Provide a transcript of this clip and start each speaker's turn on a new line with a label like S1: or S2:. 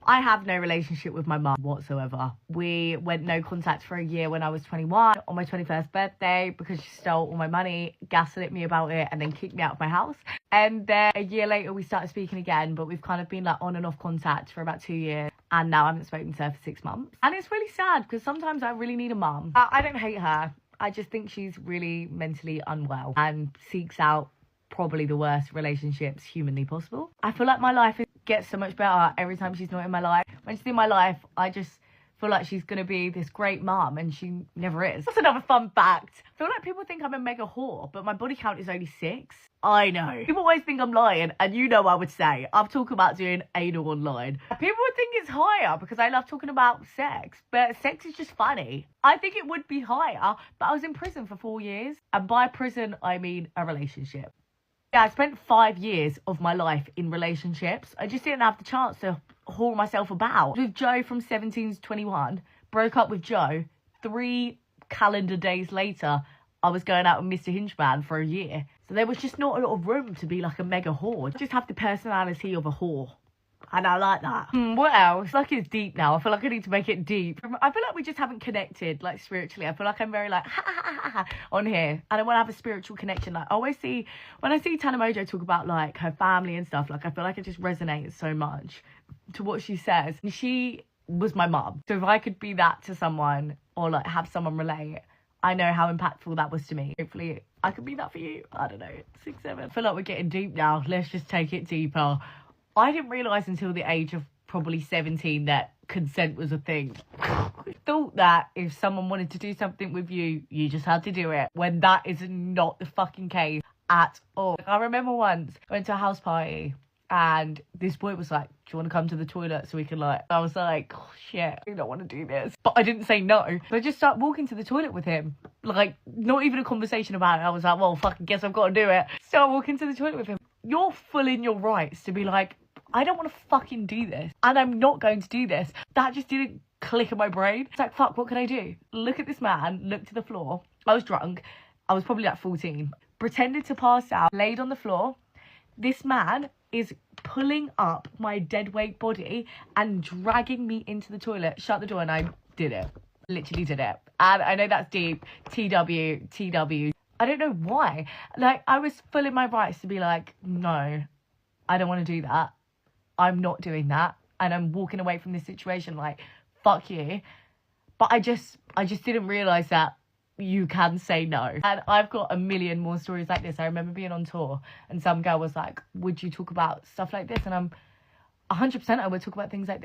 S1: I have no relationship with my mum whatsoever. We went no contact for a year when I was 21 on my 21st birthday because she stole all my money, gaslit me about it, and then kicked me out of my house. And then a year later, we started speaking again, but we've kind of been like on and off contact for about 2 years. And now I haven't spoken to her for 6 months. And it's really sad because sometimes I really need a mum. I don't hate her. I just think she's really mentally unwell and seeks out probably the worst relationships humanly possible. I feel like my life gets so much better every time she's not in my life. When she's in my life, I just feel like she's gonna be this great mum, and she never is. That's another fun fact. I feel like people think I'm a mega whore, but my body count is only 6. I know. People always think I'm lying, and you know I would say I've talked about doing anal online. People would think it's higher because I love talking about sex, but sex is just funny. I think it would be higher, but I was in prison for 4 years, and by prison I mean a relationship. Yeah, I spent 5 years of my life in relationships. I just didn't have the chance to haul myself about. With Joe from 17 to 21, broke up with Joe. 3 calendar days later, I was going out with Mr. Hingeman for a year. So there was just not a lot of room to be like a mega whore. I just have the personality of a whore. And I like that. What else? Like it's deep now. I feel like I need to make it deep. I feel like we just haven't connected, like spiritually. I feel like I'm very like on here. And I want to have a spiritual connection. Like I always see, when I see Tana Mojo talk about like her family and stuff, like I feel like it just resonates so much to what she says. And she was my mum. So if I could be that to someone or like have someone relate, I know how impactful that was to me. Hopefully I could be that for you. I don't know, 6, 7. I feel like we're getting deep now. Let's just take it deeper. I didn't realise until the age of probably 17 that consent was a thing. I thought that if someone wanted to do something with you, you just had to do it. When that is not the fucking case at all. I remember once I went to a house party and this boy was like, do you want to come to the toilet so we can like... I was like, oh shit, I don't want to do this. But I didn't say no. So I just started walking to the toilet with him. Like, not even a conversation about it. I was like, well, fucking guess I've got to do it. Start walking to the toilet with him. You're full in your rights to be like, I don't want to fucking do this. And I'm not going to do this. That just didn't click in my brain. It's like, fuck, what can I do? Look at this man, look to the floor. I was drunk. I was probably like 14. Pretended to pass out, laid on the floor. This man is pulling up my dead weight body and dragging me into the toilet. Shut the door, and I did it. Literally did it. And I know that's deep. TW. I don't know why. Like, I was full in my rights to be like, no, I don't want to do that. I'm not doing that. And I'm walking away from this situation like, fuck you. But I just didn't realise that you can say no. And I've got a million more stories like this. I remember being on tour and some girl was like, would you talk about stuff like this? And I'm 100% I would talk about things like this.